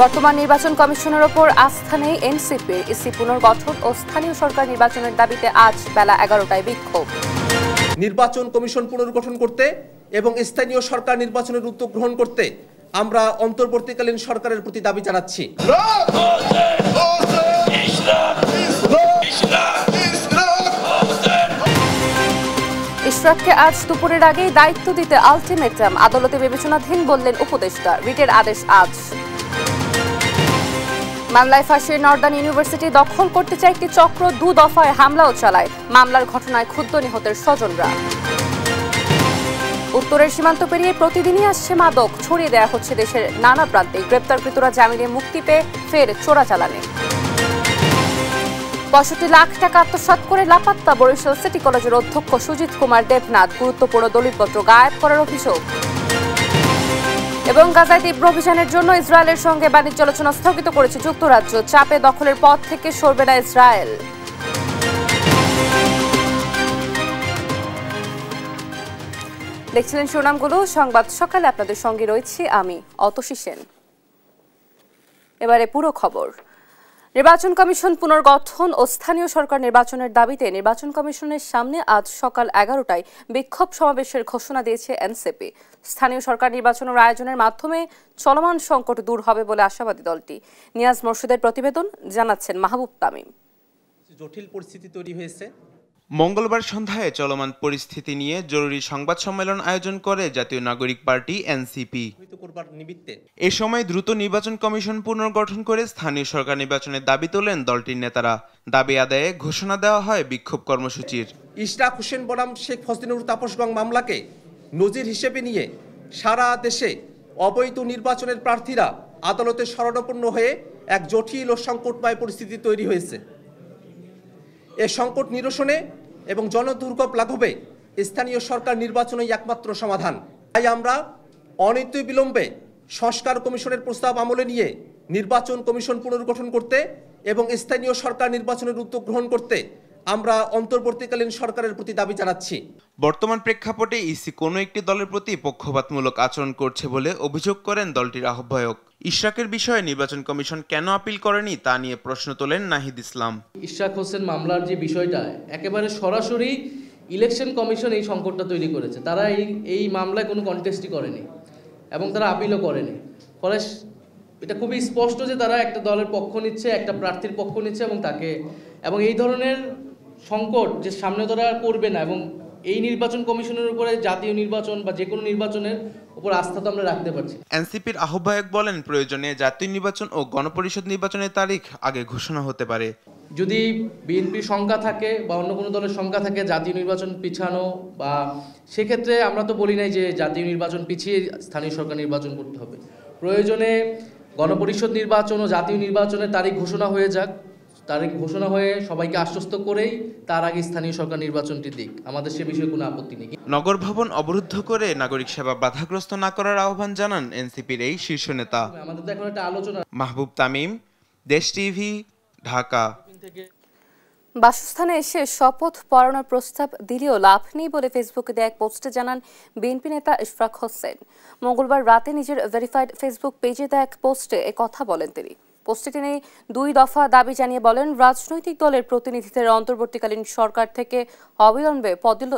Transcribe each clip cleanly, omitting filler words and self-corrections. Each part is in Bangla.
বর্তমান নির্বাচন কমিশনের ওপর আস্থা নেই এনসিপির। ইসি পুনর্গঠন ও স্থানীয় সরকার নির্বাচনের দাবিতে আজ বেলা 11টায় বিক্ষোভ। নির্বাচন কমিশন পুনর্গঠন করতে এবং স্থানীয় সরকার নির্বাচনের উদ্যোগ গ্রহণ করতে আমরা অন্তর্বর্তীকালীন সরকারের প্রতি দাবি জানাচ্ছি। ইশরাককে আজ দুপুরের আগেই দায়িত্ব দিতে আলটিমেটাম, আদালতে বিবেচনাধীন বললেন উপদেষ্টা। রিটের আদেশ আজ। মামলায় ফাঁসির নর্দার্ন ইউনিভার্সিটি দখল করতে চায় একটি চক্র, 2 দফায় হামলাও চালায়। মামলার ঘটনায় ক্ষুব্ধ নিহতের স্বজনরা। উত্তরের সীমান্ত পেরিয়ে প্রতিদিনই আসছে মাদক, ছড়িয়ে দেওয়া হচ্ছে দেশের নানা প্রান্তে। গ্রেপ্তারকৃতরা জামিনে মুক্তি পেয়ে ফের চোরাচালানে। 65 লাখ টাকা আত্মসাৎ করে লাপাত্তা বরিশাল সিটি কলেজের অধ্যক্ষ সুজিত কুমার দেবনাথ। গুরুত্বপূর্ণ দলিলপত্র গায়েব করার অভিযোগ। এবং গাজায় তীব্র অভিযানের জন্য ইসরায়েলের সঙ্গে বাণিজ্য আলোচনা স্থগিত করেছে যুক্তরাজ্য। চাপে দখলের পথ থেকে সরবে না ইসরায়েল। দেখছিলেন শিরোনামগুলো। সংবাদ সকালে আপনাদের সঙ্গে রয়েছি আমি অতসী সেন। এবারে পুরো খবর। নির্বাচন কমিশন পুনর্গঠন ও স্থানীয় সরকার নির্বাচনের দাবিতে নির্বাচন কমিশনের সামনে আজ সকাল 11টায় বিক্ষোভ সমাবেশের ঘোষণা দিয়েছে এনসিপি। স্থানীয় সরকার নির্বাচনের আয়োজনের মাধ্যমে চলমান সংকট দূর হবে বলে আশাবাদী দলটি। নিয়াজ মোর্শেদের প্রতিবেদন, জানাচ্ছেন মাহবুব তামিম। জটিল পরিস্থিতি তৈরি হয়েছে। মঙ্গলবার সন্ধ্যায় চলমান পরিস্থিতি নিয়ে জরুরি সংবাদ সম্মেলন আয়োজন করে জাতীয় নাগরিক পার্টি এনসিপি। এ সময় দ্রুত নির্বাচন কমিশন পুনর্গঠন করে স্থানীয় সরকার নির্বাচনের দাবি তোলেন দলটির নেতারা। দাবি আদায়ে ঘোষণা দেওয়া হয় বিক্ষোভ কর্মসূচির। ইশরাক হোসেন বনাম শেখ ফজলিনুর তাপসগং মামলাকে নজির হিসেবে নিয়ে সারা দেশে অবৈধ নির্বাচনের প্রার্থীরা আদালতে শরণাপন্ন হয়ে এক জটিল ও সংকটময় পরিস্থিতি তৈরি হয়েছে। এ সংকট নিরসনে এবং জনদুর্ভোগ লাঘবে স্থানীয় সরকার নির্বাচনই একমাত্র সমাধান। তাই আমরা অনতিবিলম্বে সংস্কার কমিশনের প্রস্তাব আমলে নিয়ে নির্বাচন কমিশন পুনর্গঠন করতে এবং স্থানীয় সরকার নির্বাচনের উদ্যোগ গ্রহণ করতে আমরা অন্তর্বর্তীকালীন সরকারের প্রতি দাবি জানাচ্ছি। বর্তমান প্রেক্ষাপটে ইসি কোনো একটি দলের প্রতি পক্ষপাতমূলক আচরণ করছে বলে অভিযোগ করেন দলটির আহ্বায়ক। ইশরাকের বিষয়ে নির্বাচন কমিশন কেন আপিল করেনি তা নিয়ে প্রশ্ন তোলেন নাহিদ ইসলাম। ইশরাক হোসেন মামলার যে বিষয়টা একেবারে সরাসরি ইলেকশন কমিশন এই সংকটটা তৈরি করেছে। তারা এই মামলায় কোনো কন্টেস্টই করেনি এবং তারা আপিলও করেনি। ফলে এটা খুবই স্পষ্ট যে তারা একটা দলের পক্ষ নিচ্ছে, একটা প্রার্থীর পক্ষ নিচ্ছে এবং এই ধরনের সংকট যে সামনে তারা করবে না। এবং এই নির্বাচন কমিশনের উপরে জাতীয় নির্বাচন বা যে কোনো নির্বাচনের উপর আস্থা তো আমরা রাখতে পারছি। এনসিপির আহ্বায়ক বলেন, প্রয়োজনে জাতীয় নির্বাচন ও গণপরিষদ নির্বাচনের তারিখ আগে ঘোষণা হতে পারে। যদি বিএনপির সংখ্যা থাকে বা অন্য কোনো দলের সংখ্যা থাকে জাতীয় নির্বাচন পিছানো, বা সেক্ষেত্রে আমরা তো বলি নাই যে জাতীয় নির্বাচন পিছিয়ে স্থানীয় সরকার নির্বাচন করতে হবে। প্রয়োজনে গণপরিষদ নির্বাচন ও জাতীয় নির্বাচনের তারিখ ঘোষণা হয়ে যাক, তারিখ ঘোষণা হয়ে সবাইকে আশ্বস্ত করেই তার আগে স্থানীয় সরকার নির্বাচনটি দিক। আমাদের সে বিষয়ে কোনো আপত্তি নেই। নগর ভবন অবরুদ্ধ করে নাগরিক সেবা বাধাগ্রস্ত না করার আহ্বান জানান এনসিপির এই শীর্ষ নেতা। আমাদের তো এখন একটা আলোচনা। মাহবুব তামিম, দেশ টিভি, ঢাকা। বাসস্থানে এসে শপথ পড়ানোর প্রস্তাব দিলেও লাভ নেই বলে ফেসবুকে দেয়া এক পোস্টে জানান বিএনপি নেতা ইশরাক হোসেন। মঙ্গলবার রাতে নিজের ভেরিফাইড ফেসবুক পেজে দেয়া এক পোস্টে কথা বলেন তিনি। পোস্টে তিনি 2 দফা দাবি জানিয়ে বলেন, রাজনৈতিক দলের প্রতিনিধিদের অন্তর্বর্তীকালীন সরকার থেকে অবিলম্বে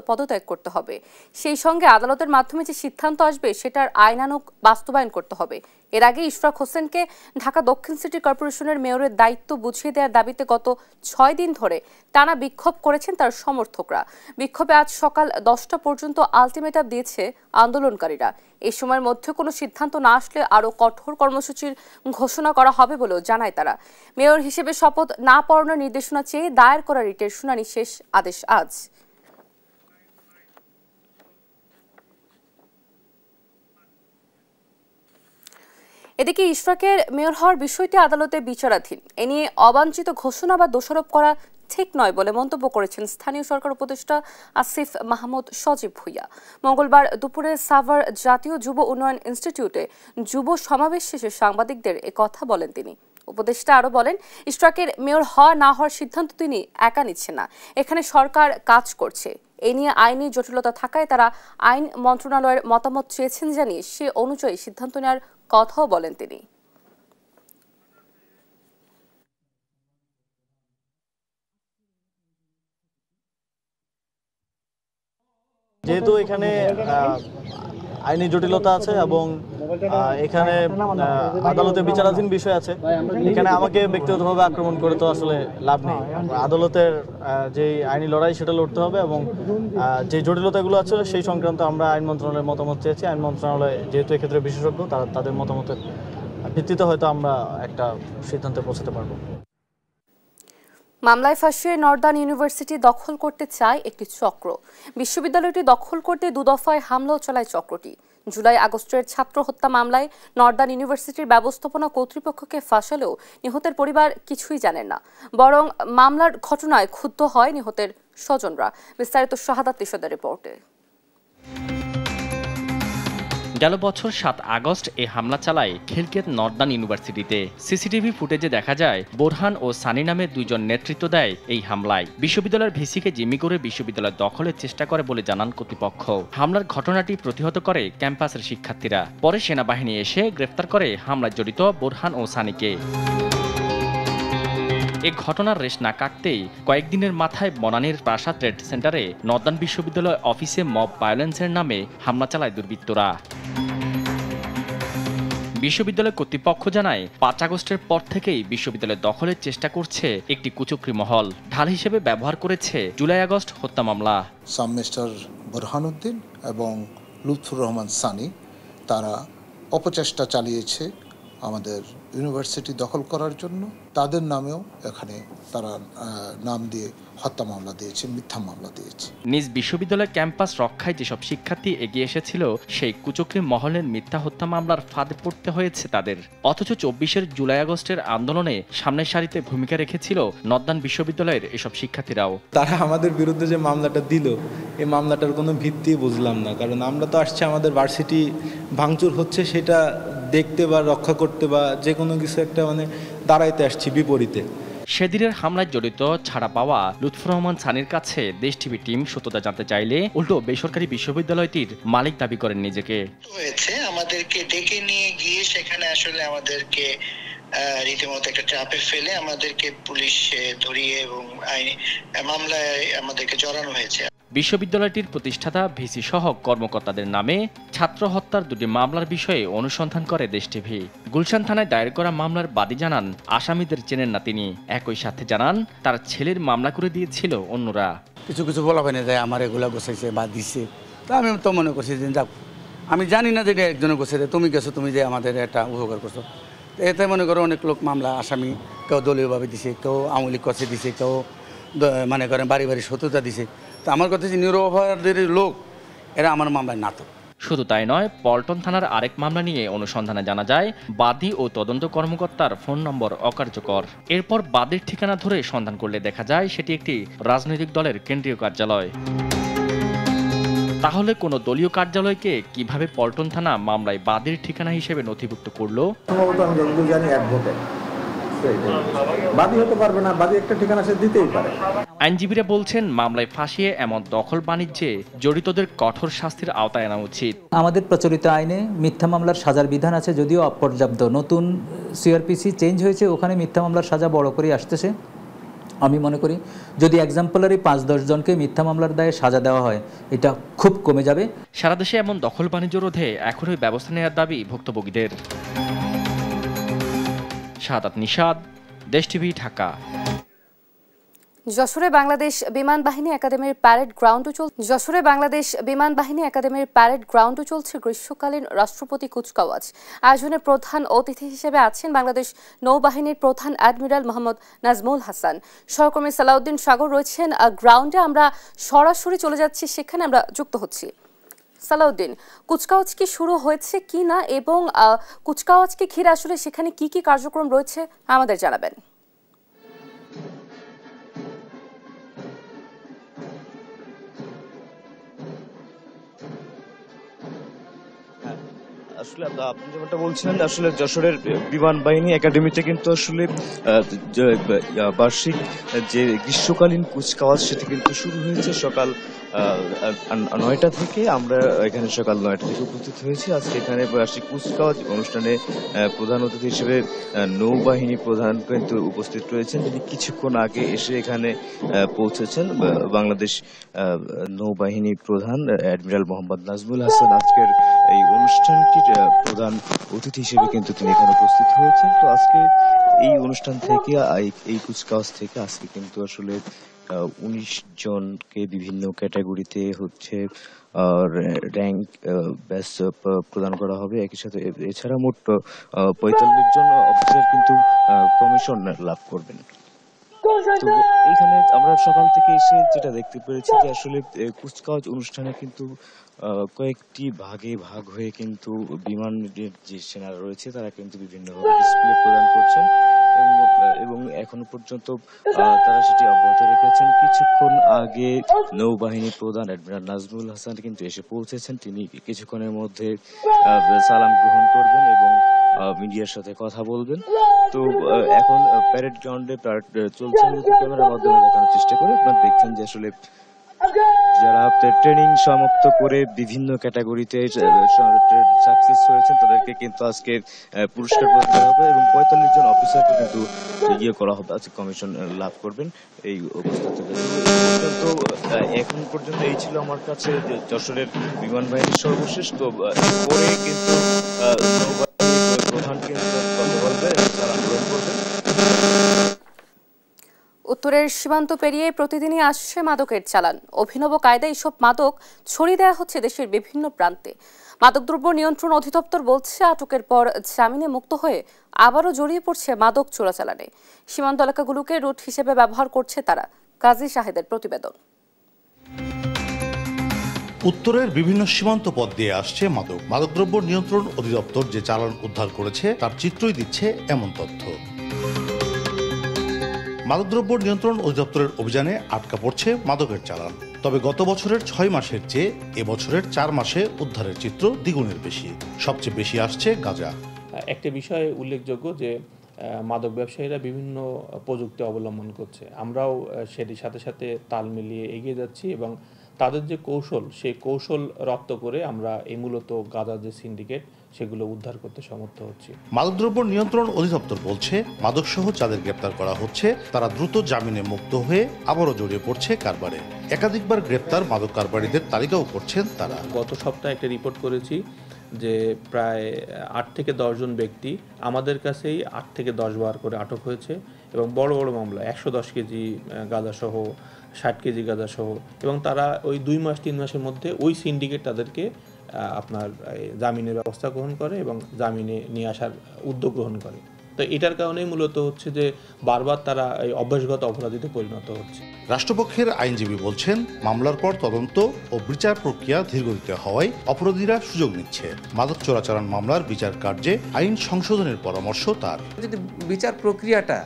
পদত্যাগ করতে হবে। সেই সঙ্গে আদালতের মাধ্যমে যে সিদ্ধান্ত আসবে সেটার আইনানুগ বাস্তবায়ন করতে হবে। এর আগে ইশরাক হোসেনকে ঢাকা দক্ষিণ সিটি কর্পোরেশনের মেয়রের দায়িত্ব বুঝিয়ে দেওয়ার দাবিতে গত 6 দিন ধরে টানা বিক্ষোভ করেছেন তার সমর্থকরা। বিক্ষোভে আজ সকাল 10টা পর্যন্ত আলটিমেটাম দিয়েছে আন্দোলনকারীরা। এই সময়ের মধ্যে কোনো সিদ্ধান্ত না আসলে আরও কঠোর কর্মসূচির ঘোষণা করা হবে বলেও জানায় তারা। মেয়র হিসেবে শপথ না পড়ানোর নির্দেশনা চেয়ে দায়ের করা রিটের শুনানি শেষ আদেশ আজ। এদিকে ইশরাকের মেয়র হওয়ার বিষয়টি আদালতে বিচারাধীন। এ নিয়ে অবাঞ্ছিত ঘোষণা বা দোষারোপ করা ঠিক নয় বলে মন্তব্য করেছেন স্থানীয় সরকার উপদেষ্টা আসিফ মাহমুদ সজীব ভুইয়া। মঙ্গলবার দুপুরে সাভার জাতীয় যুব উন্নয়ন ইনস্টিটিউটে যুব সমাবেশ শেষে সাংবাদিকদের কথা বলেন তিনি। উপদেষ্টা আরো বলেন, ইশরাকের মেয়র হওয়া না হওয়ার সিদ্ধান্ত তিনি একা নিচ্ছেন না, এখানে সরকার কাজ করছে। এ নিয়ে আইনি জটিলতা থাকায় তারা আইন মন্ত্রণালয়ের মতামত চেয়েছেন জানিয়ে সে অনুযায়ী সিদ্ধান্ত নেওয়ার কথাও বলেন তিনি। যেহেতু এখানে আইনি জটিলতা আছে এবং এখানে আদালতে বিচারাধীন বিষয় আছে, এখানে আমাকে ব্যক্তিগতভাবে আক্রমণ করে তো আসলে লাভ নেই। আদালতের যে আইনি লড়াই সেটা লড়তে হবে এবং যে জটিলতাগুলো আছে সেই সংক্রান্ত আমরা আইন মন্ত্রণালয়ের মতামত চেয়েছি। আইন মন্ত্রণালয় যেহেতু এক্ষেত্রে বিশেষজ্ঞ, তাদের মতামতের ভিত্তিতে হয়তো আমরা একটা সিদ্ধান্তে পৌঁছাতে পারবো। মামলায় ফাঁসিয়ে নর্দার্ন ইউনিভার্সিটি দখল করতে চায় একটি চক্র। বিশ্ববিদ্যালয়টি দখল করতে দুদফায় হামলাও চালায় চক্রটি। জুলাই আগস্টের ছাত্র হত্যা মামলায় নর্দার্ন ইউনিভার্সিটির ব্যবস্থাপনা কর্তৃপক্ষকে ফাঁসালেও নিহতের পরিবার কিছুই জানেন না, বরং মামলার ঘটনায় ক্ষুব্ধ হয় নিহতের স্বজনরা। বিস্তারিত শাহাদাত তিশাদের রিপোর্টে। গেল বছর 7 আগস্ট এ হামলা চালায় খিলকেত নর্দার্ন ইউনিভার্সিটিতে। সিসিটিভি ফুটেজে দেখা যায় বোরহান ও সানি নামে দুইজন নেতৃত্ব দেয় এই হামলায়। বিশ্ববিদ্যালয়ের ভিসিকে জিম্মি করে বিশ্ববিদ্যালয় দখলের চেষ্টা করে বলে জানান কর্তৃপক্ষ। হামলার ঘটনাটি প্রতিহত করে ক্যাম্পাসের শিক্ষার্থীরা। পরে সেনাবাহিনী এসে গ্রেফতার করে হামলায় জড়িত বোরহান ও সানিকে। এই ঘটনার রেশ না কাটতেই কয়েকদিনের মাথায় বনানীর প্রাসাদ ট্রেড সেন্টারে নর্দার্ন বিশ্ববিদ্যালয় অফিসে মব ভায়োলেন্সের নামে হামলা চালায় দুর্বৃত্তরা। বিশ্ববিদ্যালয় কর্তৃপক্ষ জানায় 5 আগস্টের পর থেকেই বিশ্ববিদ্যালয় দখলের চেষ্টা করছে একটি কুচক্রী মহল। ঢাল হিসেবে ব্যবহার করেছে জুলাই আগস্ট হত্যা মামলা। মিস্টার বোরহানুদ্দিন এবং লুৎফুর রহমান সানি তারা অপচেষ্টা চালিয়েছে আমাদের ইউনিভার্সিটি দখল করার জন্য। তাদের নামেও এখানে তারা নাম দিয়ে হত্যা মামলা দিয়েছে, মিথ্যা মামলা দিয়েছে। নিজ বিশ্ববিদ্যালয় ক্যাম্পাস রক্ষায় যেসব শিক্ষার্থী এগিয়ে এসেছিল সেই কুচক্রী মহলের মিথ্যা হত্যা মামলার ফাঁদে পড়তে হয়েছে তাদের। অথচ 24 জুলাই আগস্টের আন্দোলনে সামনের সারিতে ভূমিকা রেখেছিল নর্দার্ন বিশ্ববিদ্যালয়ের এসব শিক্ষার্থীরাও। তারা আমাদের বিরুদ্ধে যে মামলাটা দিল, এই মামলাটার কোনো ভিত্তি বুঝলাম না। কারণ আমরা তো আসছি আমাদের ভার্সিটি ভাঙচুর হচ্ছে সেটা দেখতে বা রক্ষা করতে বা যে কোনো কিছু একটা দাঁড়াইতে আসছি বিপরীতে। সেদিনের হামলায় জড়িত ছাড়া পাওয়া লুৎফুর রহমান সানির কাছে দেশ টিভি টিম সত্যতা জানতে চাইলে উল্টো বেসরকারি বিশ্ববিদ্যালয়টির মালিক দাবি করেন নিজেকে। হয়েছে আমাদেরকে ডেকে নিয়ে গিয়ে সেখানে আসলে আমাদেরকে রীতিমতো একটা ট্র্যাপে ফেলে আমাদেরকে পুলিশ ধরিয়ে এবং আইনি মামলায় আমাদেরকে জড়ানো হয়েছে। বিশ্ববিদ্যালয়টির প্রতিষ্ঠাতা ভিসি সহ কর্মকর্তাদের নামে ছাত্র হত্যার 2টি মামলার বিষয়ে অনুসন্ধান করে দেশ টিভি। গুলশান থানায় দায়ের করা মামলার বাদী জানান আসামিদের চেনেন না তিনি। একই সাথে জানান তার ছেলের মামলা করে দিয়েছিল অন্যরা। কিছু কিছু বলা হয় না যায় আমার এগুলা গোছাইছে বা দিচ্ছে, তা আমি তো মনে করছি যে যাক, আমি জানি না যে একজনের গোছাইছে, তুমি গেছো, তুমি যে আমাদের একটা উপকার করছো। এতে মনে করো অনেক লোক মামলা আসামি, কেউ দলীয়ভাবে দিছে, কেউ আওয়ামী লীগ করছে দিছে, কেউ মনে করেন বাড়ি বাড়ি শত্রুতা দিছে। তো আমার কথা যে নিরপরাধের লোক এরা আমার মামলায় না তো। শুধু তাই নয়, পল্টন থানার আরেক মামলা নিয়ে অনুসন্ধানে জানা যায় বাদী ও তদন্ত কর্মকর্তার ফোন নম্বর অকার্যকর। এরপর বাদীর ঠিকানা ধরে সন্ধান করলে দেখা যায় সেটি একটি রাজনৈতিক দলের কেন্দ্রীয় কার্যালয়। তাহলে কোনো দলীয় কার্যালয়কে কিভাবে পল্টন থানা মামলায় বাদীর ঠিকানা হিসেবে নথিভুক্ত করলো? সম্ভবত আমি যতদূর জানি অ্যাডভোকেট বাদী হতে পারবে না, বাদী একটা ঠিকানা সে দিতেই পারে। আইনজীবীরা বলছেন মামলায় ফাঁসিয়ে এমন দখল বাণিজ্যে জড়িতদের কঠোর শাস্তির আওতায় আনা উচিত। আমাদের প্রচলিত আইনে মিথ্যা মামলার সাজার বিধান আছে, যদিও অপর্যাপ্ত। নতুন সিআরপিসি চেঞ্জ হয়েছে, ওখানে মিথ্যা মামলার সাজা বড় করে আসতেছে। আমি মনে করি যদি এক্সাম্পলারি 5-10 জনকে মিথ্যা মামলার দায়ে সাজা দেওয়া হয়, এটা খুব কমে যাবে। সারা দেশে এমন দখল বাণিজ্য রোধে এখনই ব্যবস্থা নেওয়ার দাবি ভুক্তভোগীদের। শাহাদাত নিশাদ, দেশ টিভি, ঢাকা। যশোরে বাংলাদেশ বিমান বাহিনী একাডেমির প্যারেড গ্রাউন্ডও চলছে গ্রীষ্মকালীন রাষ্ট্রপতি কুচকাওয়াজ। আয়োজনে প্রধান অতিথি হিসেবে আছেন বাংলাদেশ নৌবাহিনীর প্রধান অ্যাডমিরাল মোহাম্মদ নাজমুল হাসান। সহকর্মী সালাউদ্দিন সাগর রয়েছেন গ্রাউন্ডে। আমরা সরাসরি চলে যাচ্ছি, সেখানে আমরা যুক্ত হচ্ছি। সালাউদ্দিন, কুচকাওয়াজ কি শুরু হয়েছে কি না এবং কুচকাওয়াজকে ঘিরে আসলে সেখানে কি কি কার্যক্রম রয়েছে আমাদের জানাবেন। আসলে আপনি যেমনটা বলছিলেন, আসলে যশোরের বিমান বাহিনী একাডেমিতে কিন্তু আসলে বার্ষিক যে গ্রীষ্মকালীন কুচকাওয়াজ সেটি কিন্তু শুরু হয়েছে সকাল 9টা থেকে। আমরা এখানে সকাল 9টা থেকে উপস্থিত হয়েছি। আজকে এখানে বার্ষিক কুচকাওয়াজ অনুষ্ঠানে প্রধান অতিথি হিসেবে নৌবাহিনী প্রধান কিন্তু উপস্থিত রয়েছেন, যিনি কিছুক্ষণ আগে এসে এখানে পৌঁছেছেন। বাংলাদেশ নৌবাহিনী প্রধান অ্যাডমিরাল মোহাম্মদ নাজমুল হাসান আজকের এই অনুষ্ঠানটির প্রধান অতিথি হিসেবে কিন্তু তিনি এখানে উপস্থিত হয়েছেন। তো আজকে এই অনুষ্ঠান থেকে, এই কুচকাওয়াজ থেকে আজকে কিন্তু আসলে 19 জনকে বিভিন্ন ক্যাটাগরিতে হচ্ছে র্যাঙ্ক ব্যাচ প্রদান করা হবে। একই সাথে এছাড়া মোট 45 জন অফিসার কিন্তু কমিশন লাভ করবেন। তো এইখানে আমরা সকাল থেকে এসে যেটা দেখতে পেরেছি যে আসলে কুচকাওয়াজ অনুষ্ঠানে কিন্তু কয়েকটি ভাগে ভাগ হয়ে কিন্তু বিমানের যে সেনারা রয়েছে তারা কিন্তু বিভিন্ন ডিসপ্লে প্রদান করছেন এবং এখনো পর্যন্ত তারা সেটি অব্যাহত রেখেছেন। কিছুক্ষণ আগে নৌবাহিনী প্রধান অ্যাডমিরাল নাজমুল হাসান কিন্তু এসে পৌঁছেছেন। তিনি কিছুক্ষণের মধ্যে সালাম গ্রহণ করবেন এবং মিডিয়ার সাথে কথা বলবেন। তো এখন প্যারেড গ্রাউন্ডে চলছে, ক্যামেরার মাধ্যমে দেখানোর চেষ্টা করে আপনারা দেখছেন যে আসলে যারা ট্রেনিং সমাপ্ত করে বিভিন্ন ক্যাটাগরিতে সাকসেস হয়েছেন তাদেরকে কিন্তু আজকে পুরস্কার প্রদান করা হবে এবং 45 জন অফিসারকে কিন্তু করা হবে, আজকে কমিশন লাভ করবেন এই অবস্থা থেকে। তো এখন পর্যন্ত এই ছিল আমার কাছে যশোরের বিমান বাহিনীর সর্বশেষ। তো পরে কিন্তু প্রধান কিন্তু কথা বলবে, তারা গ্রহণ করবেন। উত্তরের সীমান্ত পেরিয়ে প্রতিদিনই আসছে মাদকের চালান। অভিনব কায়দায় এসব মাদক ছড়িয়ে দেওয়া হচ্ছে দেশের বিভিন্ন প্রান্তে। মাদকদ্রব্য নিয়ন্ত্রণ অধিদপ্তর বলছে, আটকের পর জামিনে মুক্ত হয়ে আবারও জড়িয়ে পড়ছে মাদক চোরাচালানে। সীমান্ত এলাকাগুলোকে রুট হিসেবে ব্যবহার করছে তারা। কাজী শাহেদের প্রতিবেদন। উত্তরের বিভিন্ন সীমান্ত পথ দিয়ে আসছে মাদক। মাদকদ্রব্য নিয়ন্ত্রণ অধিদপ্তর যে চালান উদ্ধার করেছে তার চিত্রই দিচ্ছে এমন তথ্য। মাদকদ্রব্য নিয়ন্ত্রণ অধিদপ্তরের অভিযানে আটকা পড়ছে মাদকের চালান। তবে গত বছরের 6 মাসের চেয়ে এবছরের 4 মাসে উদ্ধারের চিত্র দ্বিগুণের বেশি। সবচেয়ে বেশি আসছে গাঁজা। একটা বিষয় উল্লেখযোগ্য যে মাদক ব্যবসায়ীরা বিভিন্ন প্রযুক্তি অবলম্বন করছে। আমরাও সেটির সাথে সাথে তাল মিলিয়ে এগিয়ে যাচ্ছি এবং তাদের যে কৌশল, সেই কৌশল রপ্ত করে আমরা এই মূলত গাঁজার যে সিন্ডিকেট সেগুলো উদ্ধার করতে সমর্থ হচ্ছি। মাদকদ্রব্য নিয়ন্ত্রণ অধিদপ্তর বলছে, মাদকসহ যাদের গ্রেপ্তার করা হচ্ছে তারা দ্রুত জামিনে মুক্ত হয়ে আবারও জড়িয়ে পড়ছে কারবারে। একাধিকবার গ্রেপ্তার মাদক কারবারিদের তালিকাও করছেন তারা। গত সপ্তাহে একটা রিপোর্ট করেছি যে প্রায় 8 থেকে 10 জন ব্যক্তি আমাদের কাছেই 8 থেকে 10 বার করে আটক হয়েছে এবং বড় বড় মামলা 110 কেজি গাঁজাসহ 60 কেজি গাঁজাসহ, এবং তারা ওই 2 মাস 3 মাসের মধ্যে ওই সিন্ডিকেট তাদেরকে আপনার জামিনের ব্যবস্থা গ্রহণ করে এবং জামিনে নিয়ে আসার উদ্যোগ গ্রহণ করে। তো এটার কারণেই মূলত হচ্ছে যে বারবার তারা এই অভ্যাসগত অপরাধীতে পরিণত হচ্ছে। রাষ্ট্রপক্ষের আইনজীবী বলছেন, মামলার পর তদন্ত ও বিচার প্রক্রিয়া ধীরগতিতে হওয়ায় অপরাধীরা সুযোগ নিচ্ছে। মাদক চোরাচালান মামলার বিচার কার্যে আইন সংশোধনের পরামর্শ তার। যদি বিচার প্রক্রিয়াটা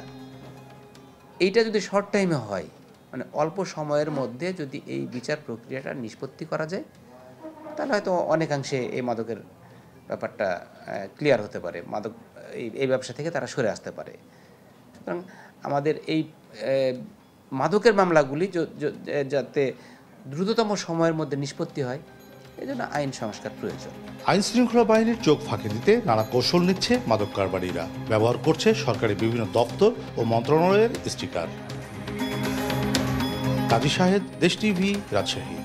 এইটা যদি শর্ট টাইমে হয়, মানে অল্প সময়ের মধ্যে যদি এই বিচার প্রক্রিয়াটা নিষ্পত্তি করা যায়, তাহলে হয়তো অনেকাংশে এই মাদকের ব্যাপারটা ক্লিয়ার হতে পারে, মাদক এই ব্যবসা থেকে তারা সরে আসতে পারে। সুতরাং আমাদের এই মাদকের মামলাগুলি যাতে দ্রুততম সময়ের মধ্যে নিষ্পত্তি হয়, এই জন্য আইন সংস্কার প্রয়োজন। আইন শৃঙ্খলা বাহিনীর চোখ ফাঁকি দিতে নানা কৌশল নিচ্ছে মাদক কারবারিরা। ব্যবহার করছে সরকারি বিভিন্ন দপ্তর ও মন্ত্রণালয়ের স্টিকার। কাজী শাহেদ, দেশ টিভি, রাজশাহী।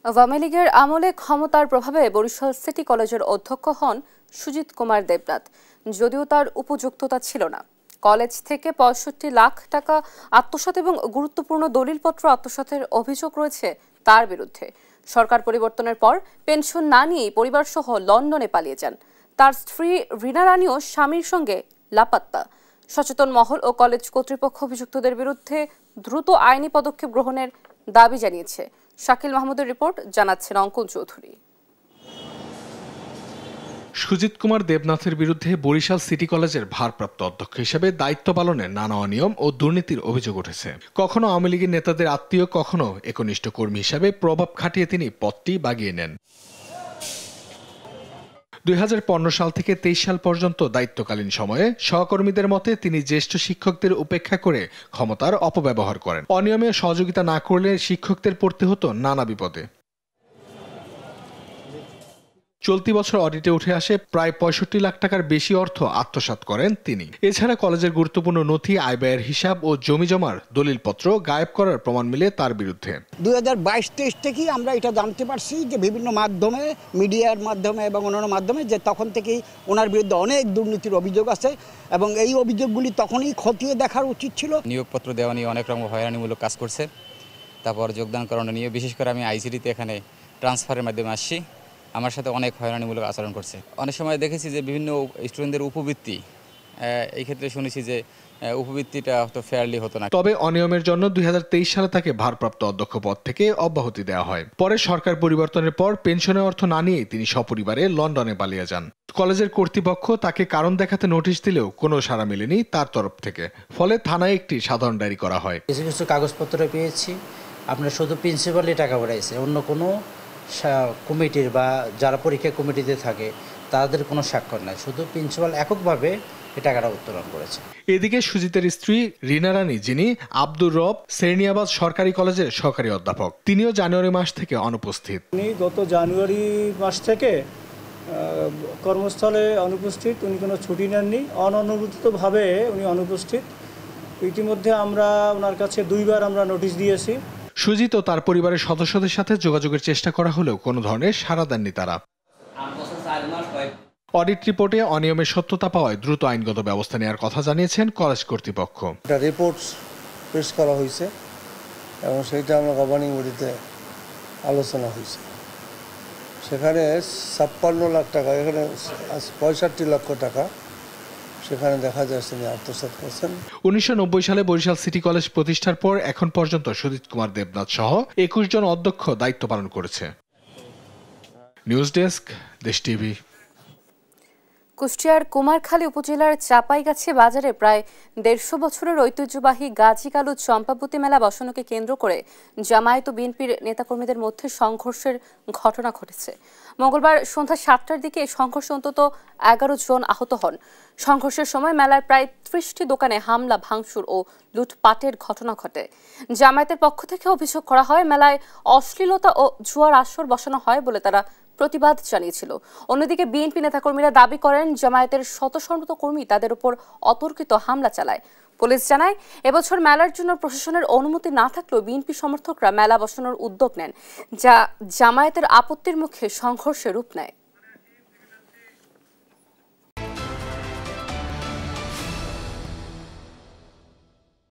আওয়ামী লীগের আমলে ক্ষমতার প্রভাবে বরিশাল সিটি কলেজের অধ্যক্ষ হন সুজিত কুমার দেবনাথ, যদিও তার উপযুক্ততা ছিল না। কলেজ থেকে 65 লাখ টাকা আত্মসাৎ এবং গুরুত্বপূর্ণ দলিলপত্র আত্মসাতের অভিযোগ রয়েছে তার বিরুদ্ধে। সরকার পরিবর্তনের পর পেনশন না নিয়েই পরিবার সহ লন্ডনে পালিয়ে যান। তার স্ত্রী রিনা রানীও স্বামীর সঙ্গে লাপাত্তা। সচেতন মহল ও কলেজ কর্তৃপক্ষ অভিযুক্তদের বিরুদ্ধে দ্রুত আইনি পদক্ষেপ গ্রহণের দাবি জানিয়েছে। শাকিল মাহমুদের রিপোর্ট, জানাচ্ছেন অঙ্কন চৌধুরী। সুজিত কুমার দেবনাথের বিরুদ্ধে বরিশাল সিটি কলেজের ভারপ্রাপ্ত অধ্যক্ষ হিসেবে দায়িত্ব পালনে নানা অনিয়ম ও দুর্নীতির অভিযোগ উঠেছে। কখনো আওয়ামী লীগের নেতাদের আত্মীয়, কখনো একনিষ্ঠ কর্মী হিসেবে প্রভাব খাটিয়ে তিনি পদটি বাগিয়ে নেন। 2015 সাল থেকে 23 সাল পর্যন্ত দায়িত্বকালীন সময়ে সহকর্মীদের মতে তিনি জ্যেষ্ঠ শিক্ষকদের উপেক্ষা করে ক্ষমতার অপব্যবহার করেন। অনিয়মে সহযোগিতা না করলে শিক্ষকদের পড়তে হতো নানা বিপদে। চলতি বছর অডিটে উঠে আসে প্রায় 65 লাখ টাকার বেশি অর্থ আত্মসাৎ করেন তিনি। এছাড়া কলেজের গুরুত্বপূর্ণ নথি, আয় ব্যয়ের হিসাব ও জমি জমার দলিলপত্র গায়েব করার প্রমাণ মিলে তার বিরুদ্ধে। 2022-23 থেকেই আমরা এটা জানতে পারছি যে বিভিন্ন মাধ্যমে, মিডিয়ার মাধ্যমে এবং অন্যান্য মাধ্যমে, যে তখন থেকেই ওনার বিরুদ্ধে অনেক দুর্নীতির অভিযোগ আছে এবং এই অভিযোগগুলি তখনই খতিয়ে দেখার উচিত ছিল। নিয়োগপত্র দেওয়া নিয়ে অনেক রকম হয়রানিমূলক কাজ করছে। তারপর যোগদান করানো নিয়ে, বিশেষ করে আমি আইসিডিতে এখানে ট্রান্সফারের মাধ্যমে আসছি, আমার সাথে অনেক হয়রানিমূলক আচরণ করছে। অনেক সময় দেখেছি যে বিভিন্ন স্টুডেন্টদের উপবৃত্তি, এই ক্ষেত্রে শুনেছি যে উপবৃত্তিটা হয়তো ফেয়ারলি হতো না। তবে অনিয়মের জন্য 2023 সালে তাকে ভারপ্রাপ্ত অধ্যক্ষ পদ থেকে অব্যাহতি দেওয়া হয়। পরে সরকার পরিবর্তনের পর পেনশনের অর্থ না নিয়ে তিনি সপরিবারে লন্ডনে পালিয়ে যান। কলেজের কর্তৃপক্ষ তাকে কারণ দেখাতে নোটিশ দিলেও কোনো সাড়া মেলেনি তার তরফ থেকে। ফলে থানায় একটি সাধারণ ডায়েরি করা হয়। কিছু কিছু কাগজপত্র পেয়েছি, আপনার শুধু প্রিন্সিপালই টাকা বাড়াইছে, অন্য কোনো কমিটির বা যারা পরীক্ষা কমিটিতে থাকে তাদের কোনো স্বাক্ষর নাই, শুধু প্রিন্সিপাল এককভাবে এই টাকাটা উত্তোলন করেছে। এদিকে সুজিতের স্ত্রী রিনা রানী, যিনি আব্দুর রব সেরনিয়াবাদ সরকারি কলেজের সহকারী অধ্যাপক, তিনিও জানুয়ারি মাস থেকে অনুপস্থিত। উনি গত জানুয়ারি মাস থেকে কর্মস্থলে অনুপস্থিত, উনি কোনো ছুটি নেননি, অননুমোদিতভাবে উনি অনুপস্থিত। ইতিমধ্যে আমরা ওনার কাছে 2 বার আমরা নোটিশ দিয়েছি। সুজিত ও তার পরিবারের সদস্যদের সাথে যোগাযোগের চেষ্টা করা হলেও কোনো ধরনের সাড়া দেননি তারা। অডিট রিপোর্টে অনিয়মের সত্যতা পাওয়ায় দ্রুত আইনগত ব্যবস্থা নেওয়ার কথা জানিয়েছেন কলেজ কর্তৃপক্ষ। একটা রিপোর্ট পেশ করা হয়েছে এবং সেইটা আমরা গভর্নিং বডিতে আলোচনা হয়েছে। সেখানে 56 লাখ টাকা, এখানে 65 লক্ষ টাকা সেখানে দেখা যাচ্ছে তিনি আত্মসাৎ করছেন। 1990 সালে বরিশাল সিটি কলেজ প্রতিষ্ঠার পর এখন পর্যন্ত সুজিত কুমার দেবনাথ সহ 21 জন অধ্যক্ষ দায়িত্ব পালন করেছে। নিউজ ডেস্ক, দেশ টিভি। কুষ্টিয়ার কুমারখালী উপজেলার চাপাইগাছি বাজারে প্রায় 150 বছরের ঐতিহ্যবাহী গাজী কালু চম্পাবতী মেলা বসানোকে কেন্দ্র করে জামায়াত ও বিএনপির নেতাকর্মীদের মধ্যে সংঘর্ষের ঘটনা ঘটেছে। মঙ্গলবার সন্ধ্যা 7টার দিকে এই সংঘর্ষে অন্তত 11 জন আহত হন। সংঘর্ষের সময় মেলার প্রায় 30টি দোকানে হামলা, ভাঙচুর ও লুটপাটের ঘটনা ঘটে। জামায়াতের পক্ষ থেকে অভিযোগ করা হয় মেলায় অশ্লীলতা ও জুয়ার আসর বসানো হয় বলে তারা প্রতিবাদ জানিয়েছিল। অন্যদিকে বিএনপি নেতাকর্মীরা দাবি করেন জামায়াতের শত কর্মী তাদের উপর অতর্কিত হামলা চালায়। পুলিশ জানায়, এবছর মেলার জন্য প্রশাসনের অনুমতি না থাকলেও বিএনপি সমর্থকরা মেলা বসানোর উদ্যোগ নেন, যা জামায়াতের আপত্তির মুখে সংঘর্ষে রূপ নেয়।